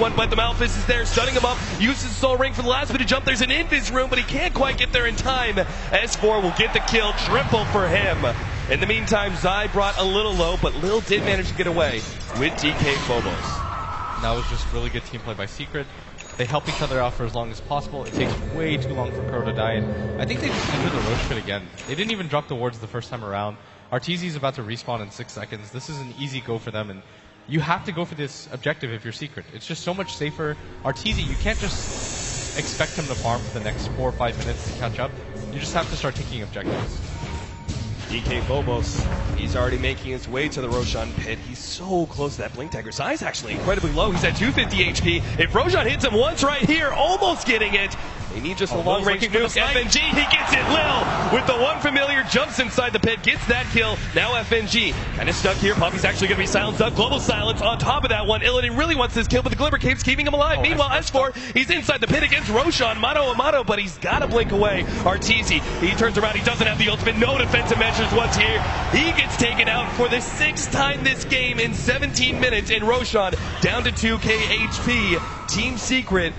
one, but the Malphus is there, stunning him up, uses the Soul Ring for the last bit of jump. There's an Invis room, but he can't quite get there in time. S4 will get the kill, triple for him. In the meantime, Zai brought a little low, but Lil did manage to get away with DK Phobos. That was just really good team play by Secret. They help each other out for as long as possible. It takes way too long for Crow to die, and I think they just entered the Roche pit again. They didn't even drop the wards the first time around. Arteezy is about to respawn in 6 seconds. This is an easy go for them, and you have to go for this objective if you're Secret. It's just so much safer. Arteezy, you can't just expect him to farm for the next 4 or 5 minutes to catch up. You just have to start taking objectives. DK Phobos, he's already making his way to the Roshan pit. He's so close to that Blink Dagger. Zai's actually incredibly low. He's at 250 HP. If Roshan hits him once right here, almost getting it. They need just a long-range nuke. FNG, he gets it. Lil, with the one familiar, jumps inside the pit, gets that kill. Now FNG, kind of stuck here. Puppy's actually going to be silenced up. Global silence on top of that one. Illidan really wants this kill, but the Glimmer Cape's keeping him alive. Meanwhile, S4, he's inside the pit against Roshan. Mano a mano, but he's got to blink away. Arteezy, he turns around. He doesn't have the ultimate. No defensive measures once here. He gets taken out for the 6th time this game in 17 minutes, and Roshan down to 2k HP. Team Secret,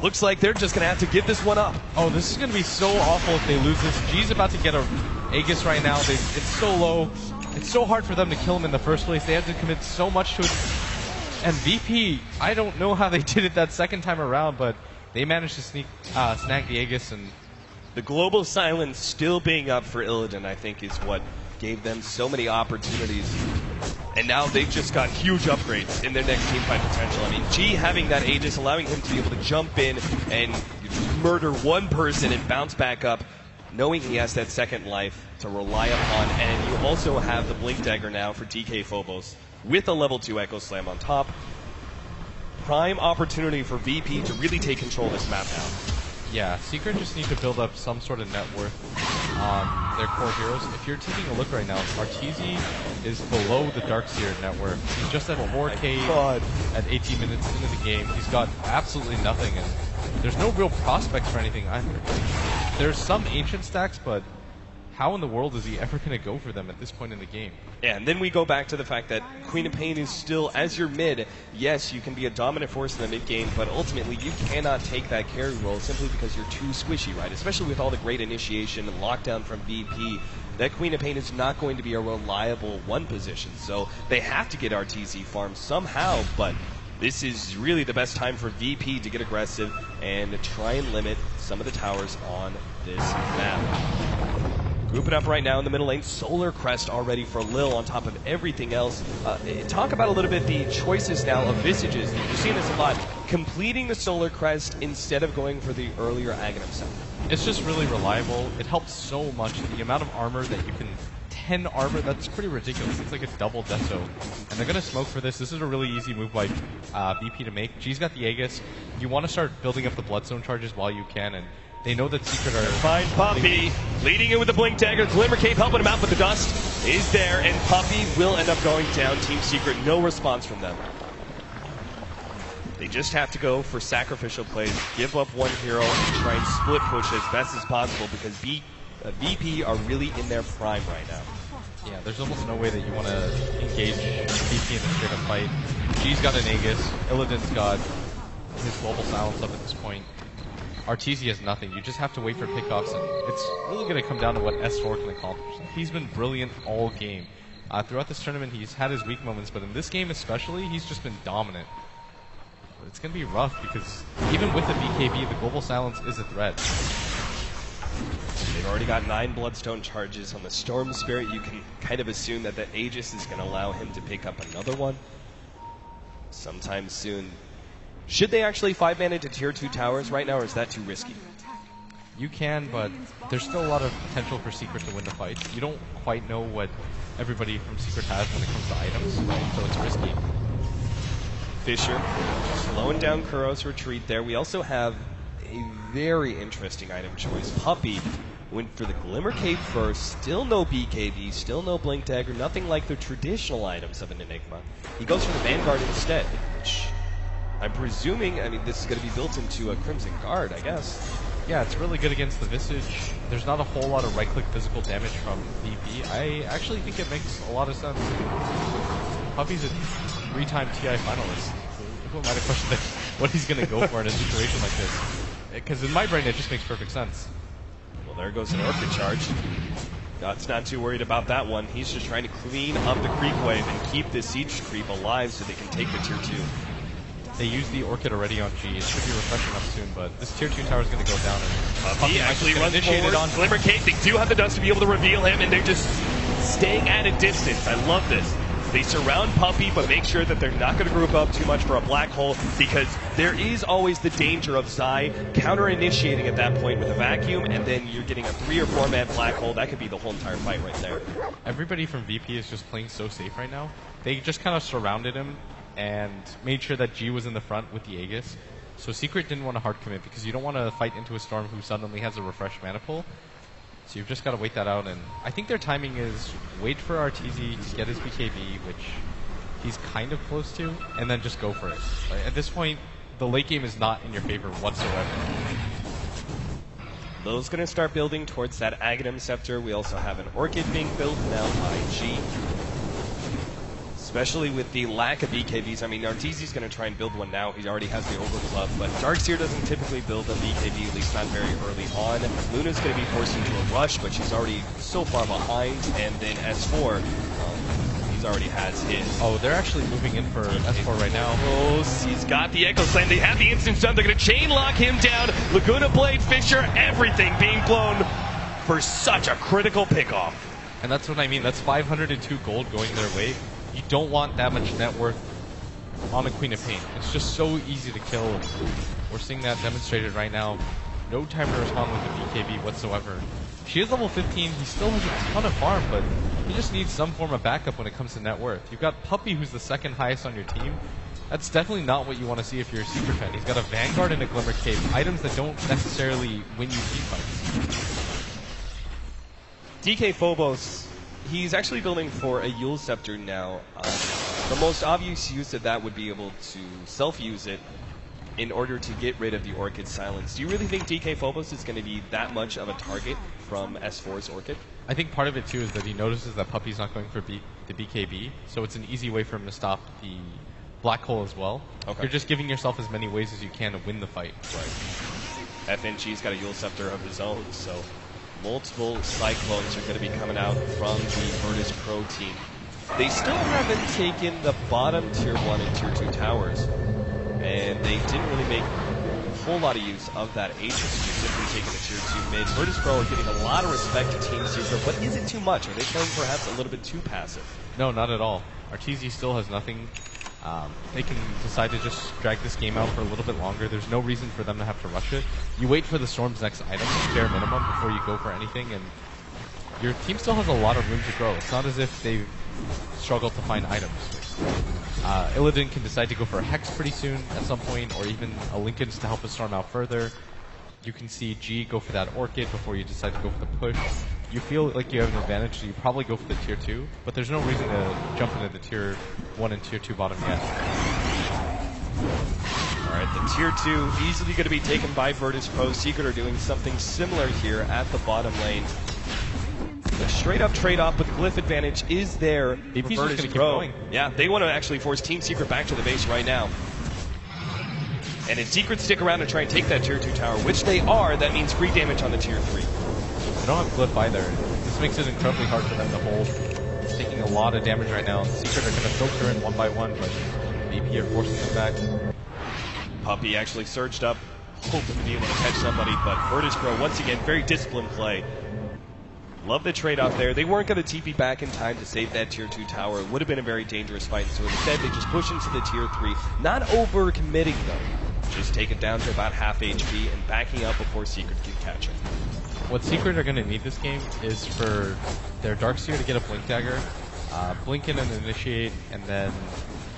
looks like they're just going to have to give this one up. Oh, this is going to be so awful if they lose this. G's about to get a Aegis right now. It's so low. It's so hard for them to kill him in the first place. They had to commit so much to it. And VP, I don't know how they did it that second time around, but they managed to snag the Aegis. And the global silence still being up for Illidan, I think, is what gave them so many opportunities. And now they've just got huge upgrades in their next teamfight potential. I mean, G having that Aegis, allowing him to be able to jump in and murder one person and bounce back up, knowing he has that second life to rely upon. And you also have the Blink Dagger now for DK Phobos with a level 2 Echo Slam on top. Prime opportunity for VP to really take control of this map now. Yeah, Secret just need to build up some sort of net worth on their core heroes. If you're taking a look right now, Arteezy is below the Darkseer net worth. He's just at 4k at 18 minutes into the game. He's got absolutely nothing, and there's no real prospects for anything either. There's some ancient stacks, but how in the world is he ever going to go for them at this point in the game? Yeah, and then we go back to the fact that Queen of Pain is still, as your mid, yes, you can be a dominant force in the mid game, but ultimately you cannot take that carry role simply because you're too squishy, right? Especially with all the great initiation and lockdown from VP. That Queen of Pain is not going to be a reliable one position, so they have to get Arteezy farmed somehow, but this is really the best time for VP to get aggressive and try and limit some of the towers on this map. Grouping up right now in the middle lane, Solar Crest already for Lil on top of everything else. Talk about a little bit the choices now of Visages. You've seen this a lot. Completing the Solar Crest instead of going for the earlier Aghanim set. It's just really reliable. It helps so much. The amount of armor that you can... 10 armor, that's pretty ridiculous. It's like a double deso. And they're going to smoke for this. This is a really easy move by VP to make. G's got the Aegis. You want to start building up the Bloodstone charges while you can, and they know that Secret are... Find Puppy, leading in with the Blink Dagger. Glimmer Cape helping him out, but the dust is there, and Puppy will end up going down. Team Secret, no response from them. They just have to go for sacrificial plays, give up one hero, and try and split push as best as possible, because VP are really in their prime right now. Yeah, there's almost no way that you want to engage VP in a straight-up fight. G's got an Aegis, Illidan's got his global silence up at this point. Arteezy has nothing. You just have to wait for pickoffs, and it's really going to come down to what S4 can accomplish. He's been brilliant all game. Throughout this tournament, he's had his weak moments, but in this game especially, he's just been dominant. But it's going to be rough, because even with the BKB, the global silence is a threat. They've already got 9 Bloodstone charges on the Storm Spirit. You can kind of assume that the Aegis is going to allow him to pick up another one sometime soon. Should they actually 5-man into tier 2 towers right now, or is that too risky? You can, but there's still a lot of potential for Secret to win the fight. You don't quite know what everybody from Secret has when it comes to items, right? So it's risky. Fisher slowing down Kuro's retreat there. We also have a very interesting item choice. Puppy went for the Glimmer Cape first. Still no BKB, still no Blink Dagger, nothing like the traditional items of an Enigma. He goes for the Vanguard instead, which I'm presuming, I mean, this is going to be built into a Crimson Guard, I guess. Yeah, it's really good against the Visage. There's not a whole lot of right-click physical damage from VP. I actually think it makes a lot of sense. Puppy's a 3-time TI finalist. who am I to question what he's going to go for in a situation like this? Because in my brain, it just makes perfect sense. Well, there goes an Orchid charge. God's not too worried about that one. He's just trying to clean up the creep wave and keep this siege creep alive so they can take the tier 2. They used the Orchid already on G. It should be refreshing up soon, but this tier 2 tower is going to go down. And he actually runs initiated forward. on Glimmer Cape. They do have the dust to be able to reveal him, and they're just staying at a distance. I love this. They surround Puppey, but make sure that they're not going to group up too much for a black hole, because there is always the danger of Zai counter-initiating at that point with a vacuum, and then you're getting a 3 or 4 man black hole. That could be the whole entire fight right there. Everybody from VP is just playing so safe right now. They just kind of surrounded him and made sure that G was in the front with the Aegis. So Secret didn't want to hard commit, because you don't want to fight into a Storm who suddenly has a refresh mana pool. So you've just got to wait that out, and I think their timing is wait for RTZ to get his BKB, which he's kind of close to, and then just go for it. At this point, the late game is not in your favor whatsoever. Lil's going to start building towards that Aghanim Scepter. We also have an Orchid being built now by G. Especially with the lack of BKBs. I mean, Arteezy's going to try and build one now. He already has the Overclub, but Darkseer doesn't typically build a BKB, at least not very early on. Luna's going to be forced into a rush, but she's already so far behind. And then S4, he's already has his. Oh, they're actually moving in for S4 right now. Close. He's got the Echo Slam. They have the instant stun. They're going to chain lock him down. Laguna Blade, Fisher, everything being blown for such a critical pickoff. And that's what I mean. That's 502 gold going their way. You don't want that much net worth on a Queen of Pain. It's just so easy to kill. We're seeing that demonstrated right now. No time to respond with the BKB whatsoever. She is level 15. He still has a ton of farm, but he just needs some form of backup when it comes to net worth. You've got Puppey, who's the second highest on your team. That's definitely not what you want to see if you're a Secret fan. He's got a Vanguard and a Glimmer Cape, items that don't necessarily win you team fights. DK Phobos, he's actually building for a Yule Scepter now. The most obvious use of that would be able to self-use it in order to get rid of the Orchid Silence. Do you really think DK Phobos is going to be that much of a target from S4's Orchid? I think part of it too is that he notices that Puppey's not going for the BKB, so it's an easy way for him to stop the black hole as well. Okay. You're just giving yourself as many ways as you can to win the fight. Right. FNG's got a Yule Scepter of his own, so multiple Cyclones are going to be coming out from the Virtus Pro team. They still haven't taken the bottom tier 1 and tier 2 towers, and they didn't really make a whole lot of use of that Aegis, just simply taking the tier 2 mid. Virtus Pro are getting a lot of respect to Team Secret, but is it too much? Are they playing perhaps a little bit too passive? No, not at all. Arteezy still has nothing. They can decide to just drag this game out for a little bit longer. There's no reason for them to have to rush it. You wait for the Storm's next item, bare minimum, before you go for anything, and your team still has a lot of room to grow. It's not as if they've struggled to find items. Illidan can decide to go for a Hex pretty soon at some point, or even a Linken's to help the Storm out further. You can see G go for that Orchid before you decide to go for the push. You feel like you have an advantage, so you probably go for the tier 2, but there's no reason to jump into the tier 1 and tier 2 bottom yet. Alright, the tier 2 easily going to be taken by Virtus Pro. Secret are doing something similar here at the bottom lane. The straight up trade-off with Glyph advantage is there for Virtus Pro. Yeah, they want to actually force Team Secret back to the base right now. And if Secret stick around and try and take that tier 2 tower, which they are, that means free damage on the tier 3. They don't have Glyph either. This makes it incredibly hard for them to hold. Taking a lot of damage right now. Secret are going to filter in one by one, but VP are forcing them back. Puppey actually surged up, hoping to be able to catch somebody, but Virtus Pro, once again, very disciplined play. Love the trade-off there. They weren't going to TP back in time to save that tier 2 tower. It would have been a very dangerous fight, so instead they just push into the tier 3. Not over-committing, though. Just take it down to about half HP and backing up before Secret can catch it. What Secret are going to need this game is for their Darkseer to get a Blink Dagger, blink in and initiate, and then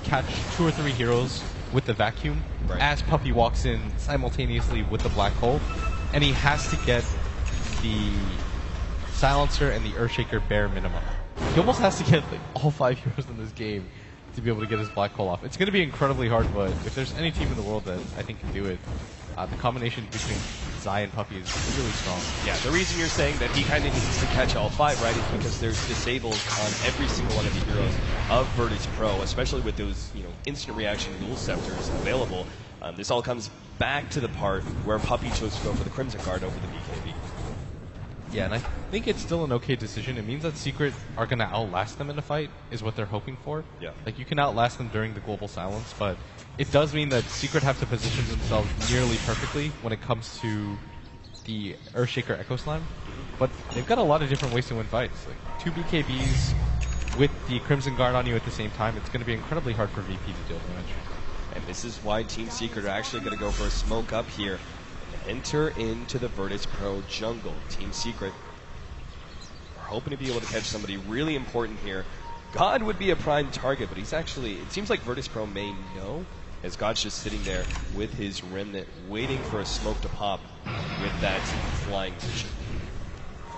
catch 2 or 3 heroes with the vacuum as Puppey walks in simultaneously with the black hole. And he has to get the Silencer and the Earthshaker bare minimum. He almost has to get like all 5 heroes in this game to be able to get his black hole off. It's going to be incredibly hard, but if there's any team in the world that I think can do it, the combination between Zion Puppey is really strong. Yeah, the reason you're saying that he kind of needs to catch all 5, right, is because there's disables on every single one of the heroes of Virtus Pro, especially with those, instant reaction dual scepters available. This all comes back to the part where Puppey chose to go for the Crimson Guard over the BKB. Yeah, and I think it's still an okay decision. It means that Secret are going to outlast them in a fight, is what they're hoping for. Yeah. Like, you can outlast them during the global silence, but it does mean that Secret have to position themselves nearly perfectly when it comes to the Earthshaker Echo Slam. But they've got a lot of different ways to win fights. Like, 2 BKBs with the Crimson Guard on you at the same time, it's going to be incredibly hard for VP to deal damage. And this is why Team Secret are actually going to go for a smoke up here. Enter into the Virtus Pro jungle. Team Secret are hoping to be able to catch somebody really important here. God would be a prime target, but he's actually, it seems like Virtus Pro may know, as God's just sitting there with his Remnant, waiting for a smoke to pop with that flying vision.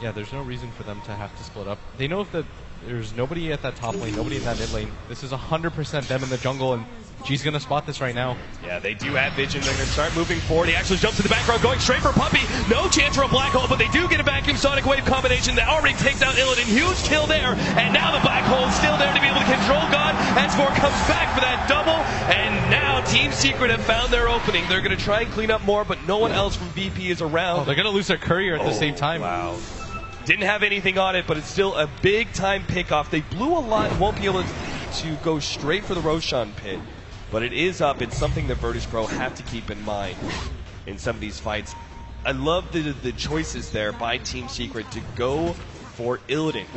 Yeah, there's no reason for them to have to split up. They know that there's nobody at that top lane, nobody in that mid lane. This is 100% them in the jungle, and G's going to spot this right now. Yeah, they do have vision. They're going to start moving forward. He actually jumps to the background, going straight for Puppey. No chance for a black hole, but they do get a vacuum Sonic Wave combination that already takes out Illidan. Huge kill there, and now the black hole is still there to be able to control God. S4 comes back for that double, and now Team Secret have found their opening. They're going to try and clean up more, but no one else from VP is around. Oh, they're going to lose their courier at the same time. Wow. Didn't have anything on it, but it's still a big-time pick-off. They blew a lot and won't be able to go straight for the Roshan pit. But it is up. It's something that Virtus Pro have to keep in mind in some of these fights. I love the choices there by Team Secret to go for Illidan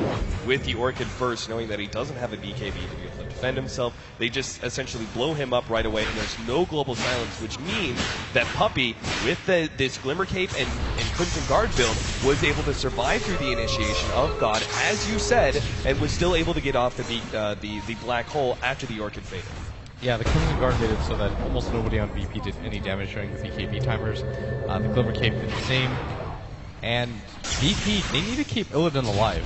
with the Orchid first, knowing that he doesn't have a BKB to be able to defend himself. They just essentially blow him up right away, and there's no global silence, which means that Puppey, with this Glimmer Cape and Crimson Guard build, was able to survive through the initiation of God, as you said, and was still able to get off the black hole after the Orchid faded. Yeah, the Crimson Guard made it so that almost nobody on VP did any damage during the BKB timers. The Glimmer Cape did the same. And VP, they need to keep Illidan alive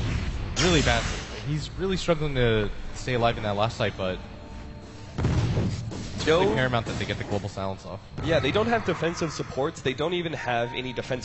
really badly. He's really struggling to stay alive in that last fight, but it's really paramount that they get the global silence off. Yeah, they don't have defensive supports. They don't even have any defensive